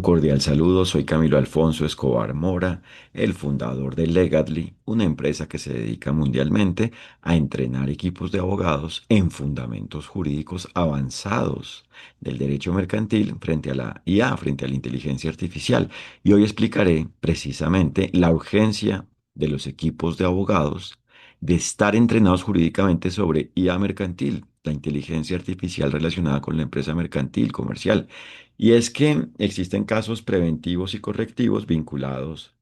cordial saludo, soy Camilo Alfonso Escobar Mora, el fundador de Legadly, una empresa que se dedica mundialmente a entrenar equipos de abogados en fundamentos jurídicos avanzados del derecho mercantil frente a la IA, frente a la inteligencia artificial. Y hoy explicaré precisamente la urgencia de los equipos de abogados de estar entrenados jurídicamente sobre IA mercantil, la inteligencia artificial relacionada con la empresa mercantil, comercial. Y es que existen casos preventivos y correctivos vinculados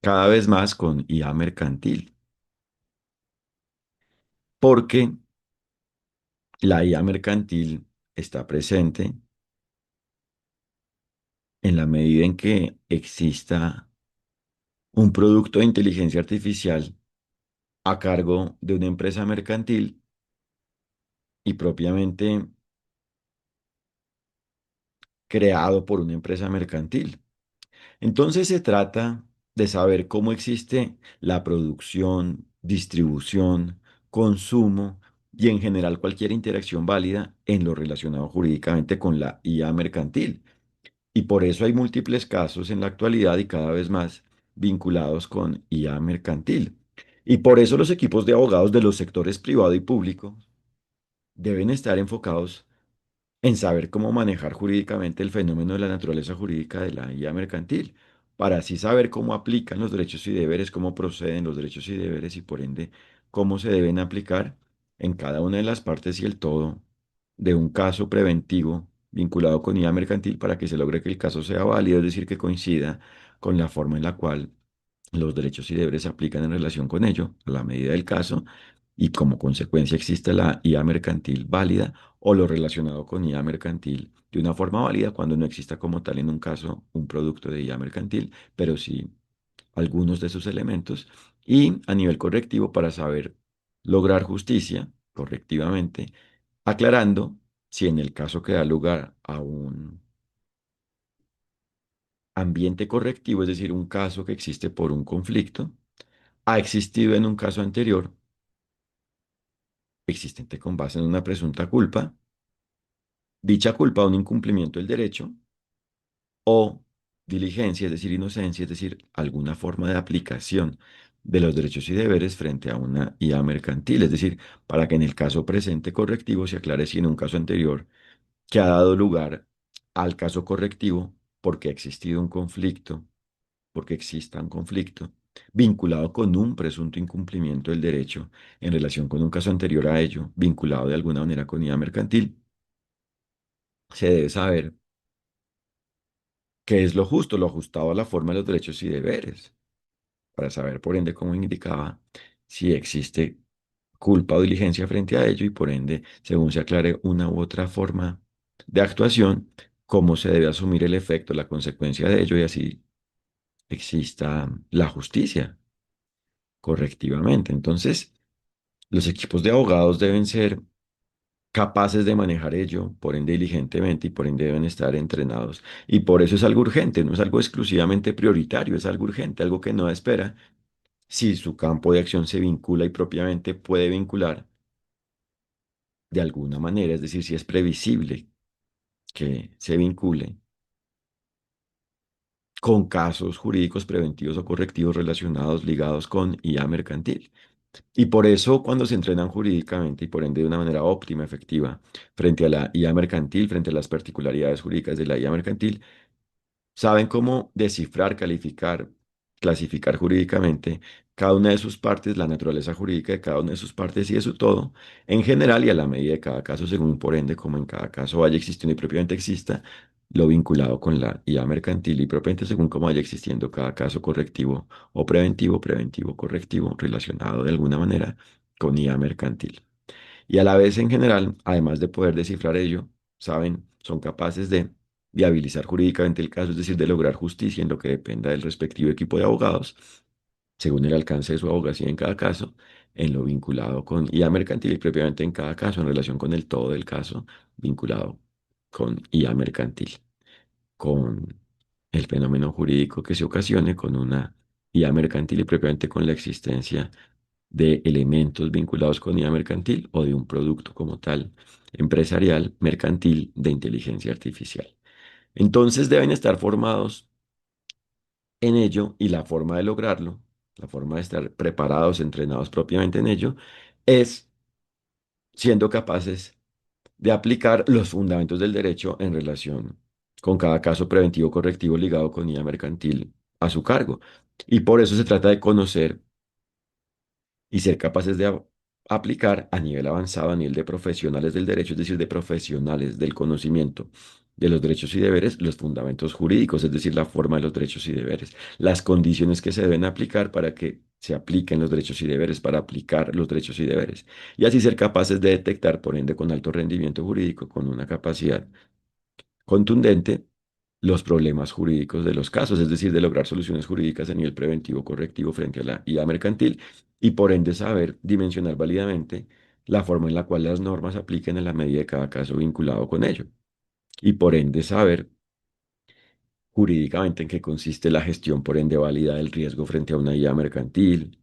cada vez más con IA mercantil, porque la IA mercantil está presente en la medida en que exista un producto de inteligencia artificial a cargo de una empresa mercantil y propiamente creado por una empresa mercantil. Entonces se trata de saber cómo existe la producción, distribución, consumo y en general cualquier interacción válida en lo relacionado jurídicamente con la IA mercantil. Y por eso hay múltiples casos en la actualidad y cada vez más vinculados con IA mercantil. Y por eso los equipos de abogados de los sectores privado y público deben estar enfocados en saber cómo manejar jurídicamente el fenómeno de la naturaleza jurídica de la IA mercantil, para así saber cómo aplican los derechos y deberes, cómo proceden los derechos y deberes y por ende cómo se deben aplicar en cada una de las partes y el todo de un caso preventivo vinculado con IA mercantil para que se logre que el caso sea válido, es decir, que coincida con la forma en la cual los derechos y deberes se aplican en relación con ello, a la medida del caso, y como consecuencia existe la IA mercantil válida o lo relacionado con IA mercantil de una forma válida cuando no exista como tal en un caso un producto de IA mercantil, pero sí algunos de sus elementos. Y a nivel correctivo para saber lograr justicia correctivamente, aclarando si en el caso que da lugar a un ambiente correctivo, es decir, un caso que existe por un conflicto, ha existido en un caso anterior existente con base en una presunta culpa, dicha culpa o un incumplimiento del derecho o diligencia, es decir, inocencia, es decir, alguna forma de aplicación de los derechos y deberes frente a una IA mercantil, es decir, para que en el caso presente correctivo se aclare si en un caso anterior que ha dado lugar al caso correctivo porque ha existido un conflicto, porque exista un conflicto vinculado con un presunto incumplimiento del derecho en relación con un caso anterior a ello, vinculado de alguna manera con IA mercantil, se debe saber qué es lo justo, lo ajustado a la forma de los derechos y deberes, para saber, por ende, como indicaba, si existe culpa o diligencia frente a ello y, por ende, según se aclare una u otra forma de actuación, cómo se debe asumir el efecto, la consecuencia de ello y así exista la justicia correctivamente. Entonces, los equipos de abogados deben ser capaces de manejar ello, por ende diligentemente, y por ende deben estar entrenados. Y por eso es algo urgente, no es algo exclusivamente prioritario, es algo urgente, algo que no espera. Si su campo de acción se vincula y propiamente puede vincular de alguna manera, es decir, si es previsible que se vincule con casos jurídicos preventivos o correctivos relacionados, ligados con IA mercantil. Y por eso cuando se entrenan jurídicamente y por ende de una manera óptima, efectiva, frente a la IA mercantil, frente a las particularidades jurídicas de la IA mercantil, saben cómo descifrar, calificar, clasificar jurídicamente cada una de sus partes, la naturaleza jurídica de cada una de sus partes y de su todo, en general y a la medida de cada caso, según por ende, como en cada caso vaya existiendo y propiamente exista, lo vinculado con la IA mercantil y propiamente según cómo vaya existiendo cada caso correctivo o preventivo, preventivo, correctivo, relacionado de alguna manera con IA mercantil. Y a la vez, en general, además de poder descifrar ello, saben, son capaces de viabilizar jurídicamente el caso, es decir, de lograr justicia en lo que dependa del respectivo equipo de abogados, según el alcance de su abogacía en cada caso, en lo vinculado con IA mercantil y propiamente en cada caso, en relación con el todo del caso vinculado con IA mercantil, con el fenómeno jurídico que se ocasione con una IA mercantil y propiamente con la existencia de elementos vinculados con IA mercantil o de un producto como tal empresarial mercantil de inteligencia artificial. Entonces deben estar formados en ello y la forma de lograrlo, la forma de estar preparados, entrenados propiamente en ello, es siendo capaces de aplicar los fundamentos del derecho en relación con cada caso preventivo correctivo ligado con IA mercantil a su cargo. Y por eso se trata de conocer y ser capaces de aplicar a nivel avanzado, a nivel de profesionales del derecho, es decir, de profesionales del conocimiento de los derechos y deberes, los fundamentos jurídicos, es decir, la forma de los derechos y deberes, las condiciones que se deben aplicar para que se apliquen los derechos y deberes, para aplicar los derechos y deberes, y así ser capaces de detectar, por ende, con alto rendimiento jurídico, con una capacidad contundente los problemas jurídicos de los casos, es decir, de lograr soluciones jurídicas a nivel preventivo correctivo frente a la IA mercantil y por ende saber dimensionar válidamente la forma en la cual las normas se apliquen en la medida de cada caso vinculado con ello y por ende saber jurídicamente en qué consiste la gestión por ende válida del riesgo frente a una IA mercantil,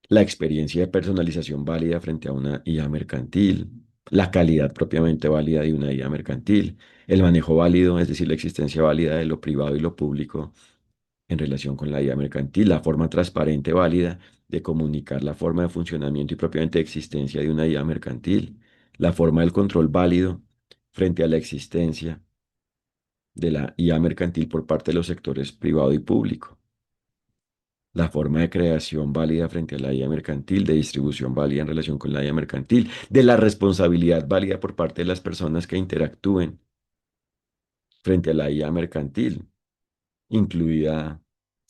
la experiencia de personalización válida frente a una IA mercantil, la calidad propiamente válida de una IA mercantil, el manejo válido, es decir, la existencia válida de lo privado y lo público en relación con la IA mercantil, la forma transparente válida de comunicar la forma de funcionamiento y propiamente de existencia de una IA mercantil, la forma del control válido frente a la existencia de la IA mercantil por parte de los sectores privado y público, la forma de creación válida frente a la IA mercantil, de distribución válida en relación con la IA mercantil, de la responsabilidad válida por parte de las personas que interactúen frente a la IA mercantil, incluida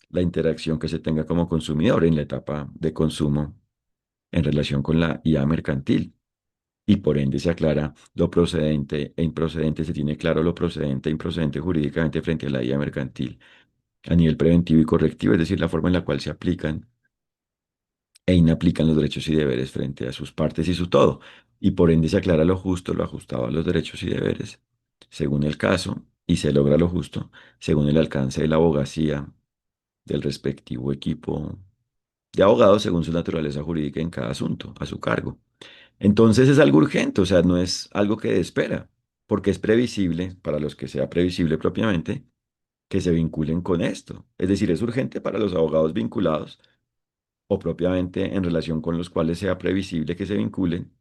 la interacción que se tenga como consumidor en la etapa de consumo en relación con la IA mercantil. Y por ende se aclara lo procedente e improcedente, se tiene claro lo procedente e improcedente jurídicamente frente a la IA mercantil a nivel preventivo y correctivo, es decir, la forma en la cual se aplican e inaplican los derechos y deberes frente a sus partes y su todo, y por ende se aclara lo justo, lo ajustado a los derechos y deberes, según el caso, y se logra lo justo, según el alcance de la abogacía del respectivo equipo de abogados, según su naturaleza jurídica en cada asunto, a su cargo. Entonces es algo urgente, o sea, no es algo que dé espera, porque es previsible, para los que sea previsible propiamente, que se vinculen con esto. Es decir, es urgente para los abogados vinculados o propiamente en relación con los cuales sea previsible que se vinculen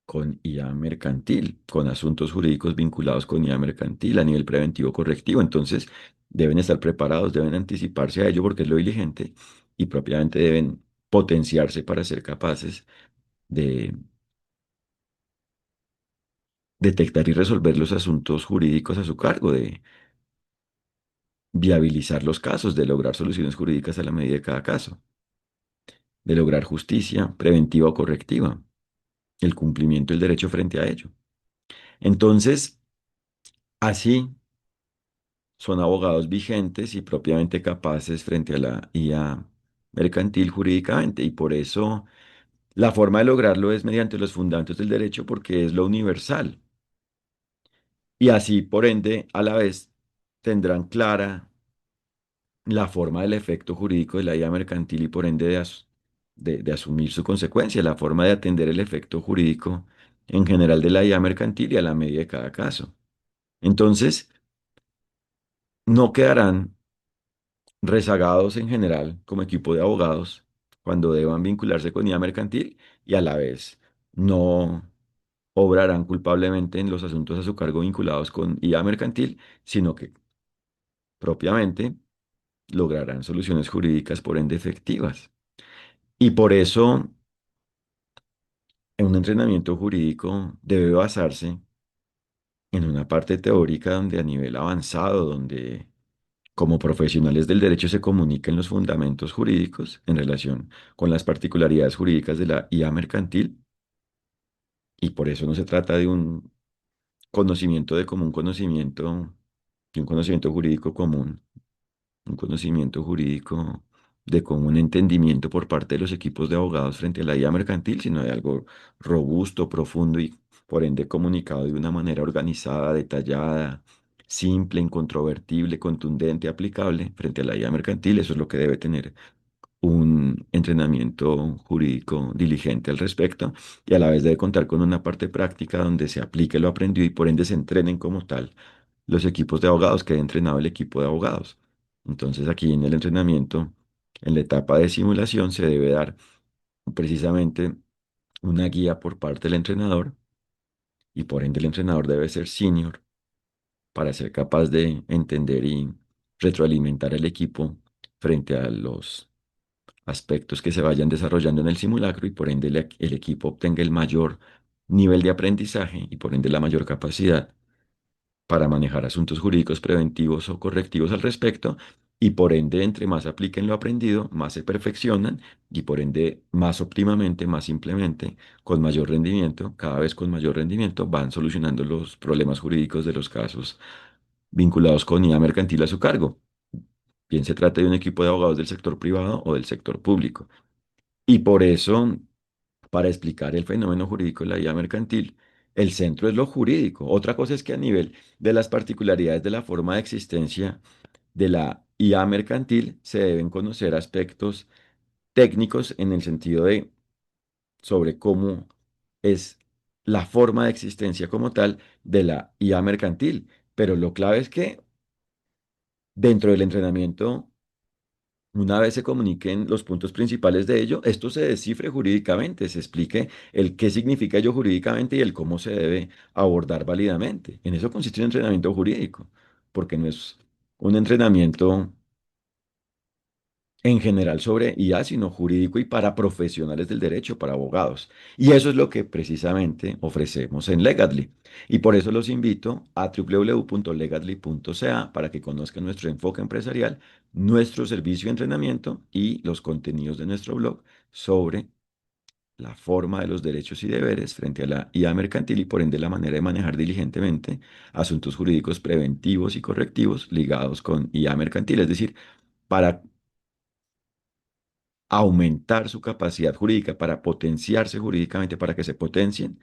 con IA mercantil, con asuntos jurídicos vinculados con IA mercantil a nivel preventivo correctivo. Entonces, deben estar preparados, deben anticiparse a ello porque es lo diligente y propiamente deben potenciarse para ser capaces de detectar y resolver los asuntos jurídicos a su cargo, de viabilizar los casos, de lograr soluciones jurídicas a la medida de cada caso, de lograr justicia preventiva o correctiva, el cumplimiento del derecho frente a ello. Entonces, así son abogados vigentes y propiamente capaces frente a la IA mercantil jurídicamente. Y por eso la forma de lograrlo es mediante los fundamentos del derecho porque es lo universal. Y así, por ende, a la vez tendrán clara la forma del efecto jurídico de la IA mercantil y por ende de asumir su consecuencia, la forma de atender el efecto jurídico en general de la IA mercantil y a la medida de cada caso. Entonces, no quedarán rezagados en general como equipo de abogados cuando deban vincularse con IA mercantil y a la vez no obrarán culpablemente en los asuntos a su cargo vinculados con IA mercantil, sino que propiamente lograrán soluciones jurídicas por ende efectivas. Y por eso un entrenamiento jurídico debe basarse en una parte teórica donde a nivel avanzado, donde como profesionales del derecho se comuniquen los fundamentos jurídicos en relación con las particularidades jurídicas de la IA mercantil. Y por eso no se trata de un conocimiento de común conocimiento, de un conocimiento jurídico común, un conocimiento jurídico de común entendimiento por parte de los equipos de abogados frente a la IA mercantil, sino de algo robusto, profundo y por ende comunicado de una manera organizada, detallada, simple, incontrovertible, contundente, aplicable frente a la IA mercantil. Eso es lo que debe tener un entrenamiento jurídico diligente al respecto y a la vez debe contar con una parte práctica donde se aplique lo aprendido y por ende se entrenen como tal los equipos de abogados, que haya entrenado el equipo de abogados. Entonces aquí en el entrenamiento, en la etapa de simulación, se debe dar precisamente una guía por parte del entrenador y por ende el entrenador debe ser senior para ser capaz de entender y retroalimentar al equipo frente a los aspectos que se vayan desarrollando en el simulacro y por ende el equipo obtenga el mayor nivel de aprendizaje y por ende la mayor capacidad para manejar asuntos jurídicos preventivos o correctivos al respecto, y por ende, entre más apliquen lo aprendido, más se perfeccionan y por ende, más óptimamente, más simplemente, con mayor rendimiento, cada vez con mayor rendimiento, van solucionando los problemas jurídicos de los casos vinculados con IA mercantil a su cargo. Bien se trata de un equipo de abogados del sector privado o del sector público. Y por eso, para explicar el fenómeno jurídico de la IA mercantil, el centro es lo jurídico. Otra cosa es que a nivel de las particularidades de la forma de existencia de la IA mercantil se deben conocer aspectos técnicos en el sentido de sobre cómo es la forma de existencia como tal de la IA mercantil. Pero lo clave es que dentro del entrenamiento, una vez se comuniquen los puntos principales de ello, esto se descifre jurídicamente, se explique el qué significa ello jurídicamente y el cómo se debe abordar válidamente. En eso consiste un entrenamiento jurídico, porque no es un entrenamiento en general sobre IA, sino jurídico y para profesionales del derecho, para abogados. Y eso es lo que precisamente ofrecemos en Legadly. Y por eso los invito a www.legadly.ca para que conozcan nuestro enfoque empresarial, nuestro servicio de entrenamiento y los contenidos de nuestro blog sobre la forma de los derechos y deberes frente a la IA mercantil y por ende la manera de manejar diligentemente asuntos jurídicos preventivos y correctivos ligados con IA mercantil. Es decir, para aumentar su capacidad jurídica, para potenciarse jurídicamente, para que se potencien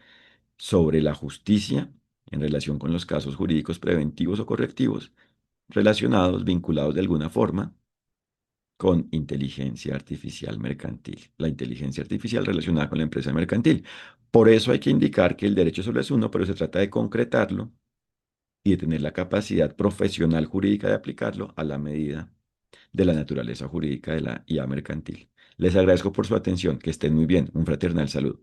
sobre la justicia en relación con los casos jurídicos preventivos o correctivos relacionados, vinculados de alguna forma con inteligencia artificial mercantil, la inteligencia artificial relacionada con la empresa mercantil. Por eso hay que indicar que el derecho solo es uno, pero se trata de concretarlo y de tener la capacidad profesional jurídica de aplicarlo a la medida de la naturaleza jurídica de la IA mercantil. Les agradezco por su atención, que estén muy bien. Un fraternal saludo.